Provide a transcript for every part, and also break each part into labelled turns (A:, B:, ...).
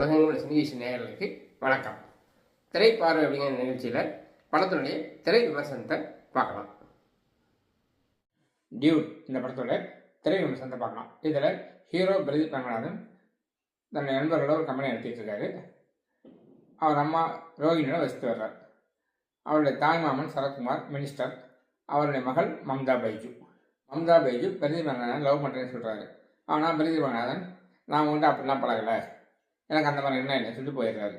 A: உலகங்கள் உள்ள சினிகேஷன் நேயர்களுக்கு வணக்கம். திரைப்பார்வை அப்படிங்கிற நிகழ்ச்சியில் படத்தினுடைய திரை விமர்சனத்தை பார்க்கலாம். டியூட் இந்த படத்தோட திரை விமர்சனத்தை பார்க்கலாம். இதில் ஹீரோ பிரதீப் ரங்கநாதன் தன் நண்பர்களோட ஒரு கம்பெனி நடத்திட்டு இருக்காரு. அவர் அம்மா ரோஹிணியோட வசித்து வர்றார். அவருடைய தாய்மாமன் சரத்குமார் மினிஸ்டர். அவருடைய மகள் மம்தா பைஜு பிரதீப் ரங்கநாதன் லவ் பண்ணுறேன்னு சொல்கிறாரு. ஆனால் பிரதீப் ரங்கநாதன் நான் வந்து அப்படிலாம் பழகலை, எனக்கு அந்த மாதிரி என்ன இல்லை சொல்லிட்டு போயிடுறாரு.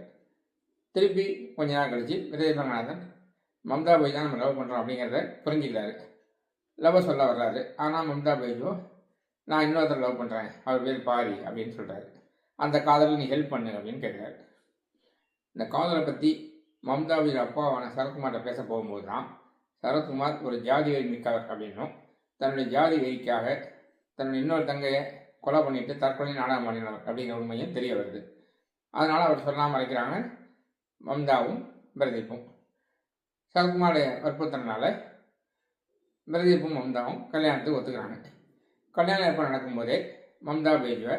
A: திருப்பி கொஞ்ச நாள் கழித்து பிரதீப் ரங்கநாதன் மம்தா பைஜு தான் நம்ம லவ் பண்ணுறோம் அப்படிங்கிறத புரிஞ்சுக்கிறாரு. லவ் சொல்ல வர்றாரு. ஆனால் மம்தா பைஜு நான் இன்னொருத்தர் லவ் பண்ணுறேன், அவர் பேர் பாரி அப்படின்னு சொல்கிறாரு. அந்த காதலில் நீ ஹெல்ப் பண்ணு அப்படின்னு கேட்குறாரு. இந்த காதலை பற்றி மம்தா பைஜு அப்பாவான சரத்குமார்கிட்ட பேச போகும்போது தான் சரத்குமார் ஒரு ஜாதி வெறி மிக்கவர் அப்படின்னும் தன்னுடைய ஜாதி வெறிக்காக தன்னுடைய இன்னொரு தங்கையை கொலை பண்ணிட்டு தற்கொலை நாடகம் பண்ணினவர் அப்படிங்கிற உண்மையும் தெரிய வருது. அதனால் அவர் சொல்லாமல் மறைக்கிறாங்க மம்தாவும் பிரதீப்பும். சரத்குமாரை வற்புறுத்தினால பிரதீப்பும் மம்தாவும் கல்யாணத்துக்கு ஒத்துக்கிறாங்க. கல்யாணம் ஏற்பாடு நடக்கும்போதே மம்தா பைஜுவை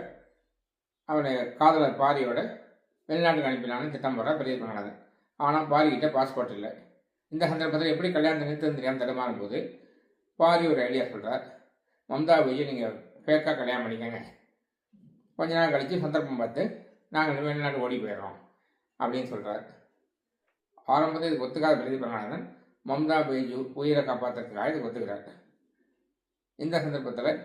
A: அவருடைய காதலர் பாரியோட வெளிநாட்டுக்கு அனுப்பினான்னு திட்டம் போடுற பிரதீப் ரங்கநாதன். ஆனால் பாரிக்கிட்ட பாஸ்போர்ட் இல்லை. இந்த சந்தர்ப்பத்தில் எப்படி கல்யாணத்தை நிறுத்தம் தெரியாமல் தடுமாறும் போது பாரி ஒரு ஐடியா சொல்கிறார். மம்தா பைஜு நீங்கள் ஃபேக்காக கல்யாணம் பண்ணிக்கோங்க, கொஞ்ச நாள் கழித்து சந்தர்ப்பம் பார்த்து நாங்கள் வெளிநாடு ஓடி போயிடுறோம் அப்படின்னு சொல்கிறார். ஆரம்பத்தில் இதுக்கு ஒத்துக்காத பிரதீப் ரங்கநாதன் மம்தா பைஜு உயிரை காப்பாற்றுறதுக்காக இதுக்கு ஒத்துக்கிறார். இந்த சந்தர்ப்பத்தில்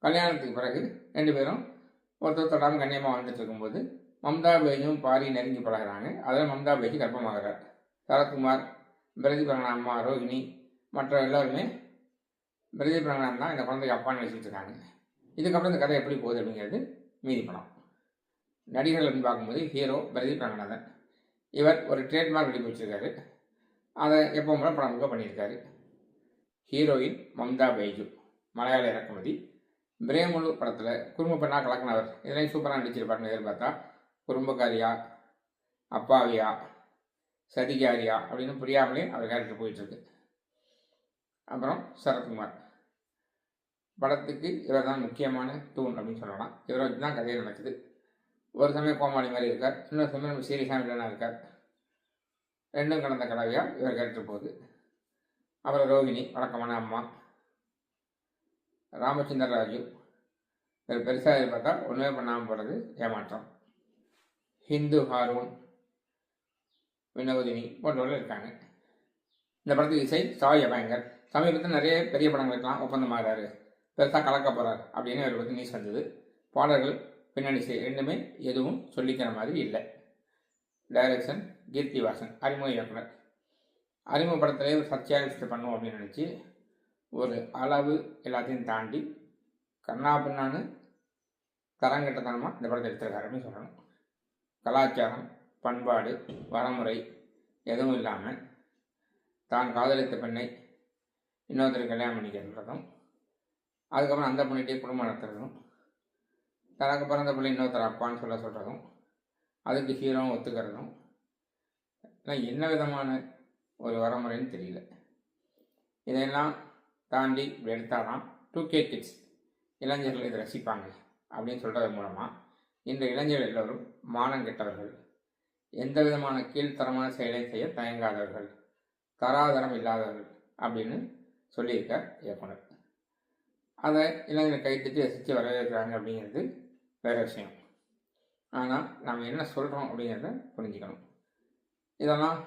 A: கல்யாணத்துக்கு பிறகு ரெண்டு பேரும் ஒருத்தர் தொடாமல் கண்ணியமாக வந்துட்டு இருக்கும்போது மம்தா பைஜும் பாரி நெருங்கி பழகிறாங்க. அதில் மம்தா பைஜு கர்ப்பமாகிறார். சரத்குமார், பிரதீப் ரங்கநாதன் அம்மா ரோஹிணி மற்ற எல்லோருமே பிரதீப் ரங்கநாதன் தான் இந்த குழந்தைக்கு அப்பான்னு வச்சுட்டு இருக்காங்க. இதுக்கப்புறம் இந்த கதை எப்படி போகுது அப்படிங்கிறது மீதி படம். நடிகர்கள் பார்க்கும்போது ஹீரோ பிரதீப் ரங்கநாதன். இவர் ஒரு ட்ரேட்மார்க் ரெடி வச்சிருக்காரு. அதை எப்போ முறை படம் முக பண்ணியிருக்காரு. ஹீரோயின் மம்தா பைஜு மலையாள இறக்குமதி. பிரேமுழு படத்தில் குறும்பு பெண்ணாக கலக்கினவர். இதெல்லாம் சூப்பராக நடிச்சிருப்பாருன்னு எதிர்பார்த்தா குறும்பக்காரியா, அப்பாவியா, சதிகாரியா அப்படின்னு புரியாமலே அவர் கேரக்டர் போயிட்டுருக்கு. அப்புறம் சரத்குமார் படத்துக்கு இவர் தான் முக்கியமான தூண் அப்படின்னு சொல்லலாம். இவரை வச்சு தான் கதையை நடக்குது. ஒரு சமயம் கோமாளி மாதிரி இருக்கார், இன்னொரு சமயம் நம்ம சீரியஸாக வில்லனாக இருக்கார். ரெண்டும் கலந்த கலவையாக இவர் கேரக்டர் போகுது. அப்புறம் ரோஹிணி வழக்கமான அம்மா. ராமச்சந்திர ராஜு இவர் பெருசாக எதிர்பார்த்தா ஒன்றுமே பண்ணாமல் போகிறது ஏமாற்றம். ஹிந்து ஹாரூன், வினோதினி போன்றவர்கள் இருக்காங்க. இந்த படத்துக்கு இசை சாய் அபயங்கர். சமீபத்தில் நிறைய பெரிய படங்களுக்கெல்லாம் ஒப்பந்தமாகிறாரு, பெருசாக கலக்க போகிறார் அப்படின்னு இவரை பற்றி நியூஸ் வந்தது. பாடல்கள், பின்னணி இசை ரெண்டுமே எதுவும் சொல்லிக்கிற மாதிரி இல்லை. டைரக்ஷன் கீர்த்தி வாசன், அறிமுக இயக்குனர். அறிமுக படத்திலே ஒரு சத்தியாலிஸ்ட் பண்ணுவோம் அப்படின்னு நினச்சி ஒரு அளவு எல்லாத்தையும் தாண்டி கண்ணா பின்னான்னு தரங்கட்டத்தனமாக இந்த படத்தை எடுத்திருக்காரு அப்படின்னு சொல்லணும். கலாச்சாரம், பண்பாடு, வரமுறை எதுவும் இல்லாமல் தான் காதலித்த பெண்ணை இன்னொருத்தர் கல்யாணம் பண்ணிக்கிறதும், அதுக்கப்புறம் அந்த பொண்ணிட்டே குடும்பம் நடத்துறதும், தனக்கு பிறந்த பிள்ளை இன்னொருத்தர் அப்பான்னு சொல்கிறதும், அதுக்கு ஹீரோவும் ஒத்துக்கிறதும் என்ன விதமான ஒரு வரமுறைன்னு தெரியல. இதையெல்லாம் தாண்டி இப்படி எடுத்தால் தான் 2K கிட்ஸ் இளைஞர்கள் இதை ரசிப்பாங்க அப்படின்னு சொல்கிறது மூலமாக இந்த இளைஞர்கள் எல்லோரும் மானம் கெட்டவர்கள், எந்த விதமான கீழ்த்தரமான செயலை செய்ய தயங்காதவர்கள், தராதரம் இல்லாதவர்கள் அப்படின்னு சொல்லியிருக்கார் இயக்குனர். அதை இளைஞரை கைத்தட்டி ரசித்து வரவேற்கிறாங்க அப்படிங்கிறது வேறு விஷயம். ஆனால் நாம் என்ன சொல்கிறோம் அப்படிங்கிறத புரிஞ்சுக்கணும். இதெல்லாம்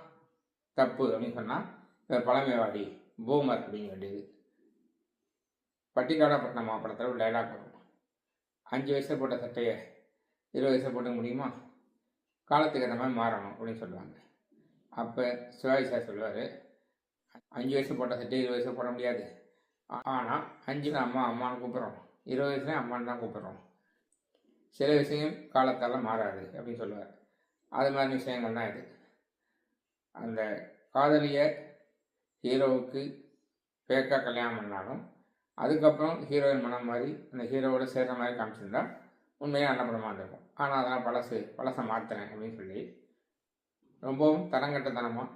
A: தப்பு அப்படின்னு சொன்னால் இவர் பழமைவாடி பூமர் அப்படிங்க வேண்டியது. பட்டிக்காடாப்பட்டினம் மாவட்டத்தில் ஒரு டைலாக் வரும். 5 வயசில் போட்ட சட்டையை 20 வயசில் போட்ட முடியுமா, காலத்துக்கு ஏற்ற மாதிரி மாறணும் அப்படின்னு சொல்லுவாங்க. அப்போ சிவாஜி சார் சொல்லுவார், 5 வயசு போட்ட சட்டை 20 வயசு போட முடியாது, ஆனால் 5 அம்மா அம்மான்னு கூப்பிட்றோம், 20 வயசுலேயும் அம்மான்னு தான் கூப்பிட்றோம், சில விஷயம் காலத்தால் மாறாது அப்படின்னு சொல்லுவார். அது மாதிரி விஷயங்கள் தான் இது. அந்த காதலியை ஹீரோவுக்கு ஃபேக்காக கல்யாணம் பண்ணாலும் அதுக்கப்புறம் ஹீரோயின் மனம் மாதிரி அந்த ஹீரோவோட சேர்கிற மாதிரி காமிச்சிருந்தா உண்மையாக நல்ல படமாக இருந்திருக்கும். ஆனால் அதெல்லாம் பழசை மாற்றுறேன் அப்படின்னு சொல்லி ரொம்பவும் தரங்கட்டத்தனமாக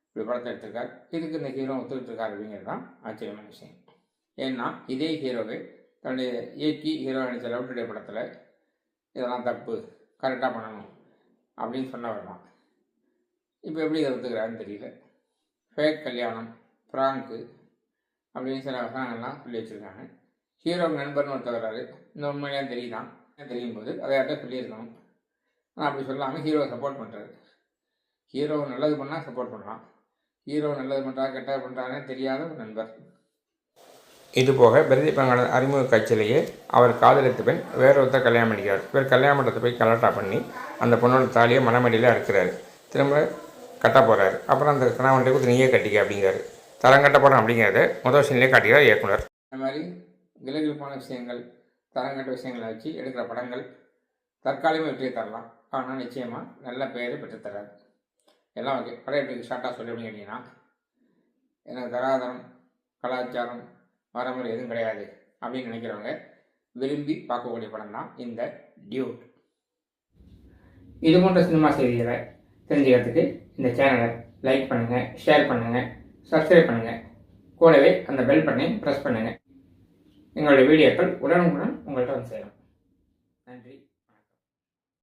A: இப்படி படத்தை எடுத்திருக்கார். இதுக்கு இந்த ஹீரோ ஒத்துக்கிட்டு இருக்கார் அப்படிங்கிறது தான் ஆச்சரியமான விஷயம். ஏன்னா இதே ஹீரோவை தன்னுடைய இயக்கி ஹீரோ நடித்த லவ் டுடே படத்தில் இதெல்லாம் தப்பு, கரெக்டாக பண்ணணும் அப்படின்னு சொன்னவர் தான். இப்போ எப்படி இதை ஒத்துக்கிறாருன்னு தெரியல. ஃபேக் கல்யாணம், ஃப்ராங்கு அப்படின்னு சில வசனங்கள்லாம் சொல்லி வச்சுருக்காங்க. ஹீரோ நண்பர்னு ஒருத்தர் வர்றாரு. இந்த உண்மையாக தெரியும் போது அதை யார்கிட்ட சொல்லியிருக்கணும். ஆனால் அப்படி சொல்லாமல் ஹீரோவை சப்போர்ட் பண்ணுறாரு. ஹீரோ நல்லது பண்ணால் சப்போர்ட் பண்ணலாம். ஹீரோ நல்லது பண்ணுறா கெட்டது பண்ணுறாருன்னு தெரியாத ஒரு நண்பர். இதுபோக பிரதீப் வெங்கடாதன் அறிமுக காட்சியிலேயே அவர் காதலித்த பெண் வேறொருத்தர் கல்யாணம் பண்ணிக்கிறார். இவர் கல்யாண மண்டபத்தை போய் கலாட்டா பண்ணி அந்த பொண்ணோட தாலியை மனமடியில் அறுக்கிறாரு. திரும்ப கட்ட போகிறாரு. அப்புறம் அந்த கணவன்கிட்ட கொடுத்து நீயே கட்டிக்க அப்படிங்கிறாரு. தரம் கட்ட போகிறோம் அப்படிங்கிறத முதல் சீன்லேயே காட்டுகிறார் இயக்குனர். இந்த மாதிரி கிலகிழப்பான விஷயங்கள், தரங்கட்ட விஷயங்களை வச்சு எடுக்கிற படங்கள் தற்காலிகமாக வெற்றியை தரலாம். ஆனால் நிச்சயமாக நல்ல பெயரை பெற்றுத்தராது. எல்லாம் ஓகே. படம் எப்படி ஷார்ட்டாக சொல்லி அப்படின்னு கேட்டிங்கன்னா, எனக்கு தராதரம், கலாச்சாரம், வரமுறை எதுவும் கிடையாது அப்படின்னு நினைக்கிறவங்க விரும்பி பார்க்கக்கூடிய படம் தான் இந்த டியூட். இது போன்ற சினிமா செய்திகளை தெரிஞ்சுக்கிறதுக்கு இந்த சேனலை லைக் பண்ணுங்கள், ஷேர் பண்ணுங்கள், சப்ஸ்கிரைப் பண்ணுங்கள். கூடவே அந்த பெல் பட்டனையும் ப்ரெஸ் பண்ணுங்கள். எங்களுடைய வீடியோக்கள் உடனுக்குடன் உங்கள்கிட்ட வந்து சேரும்.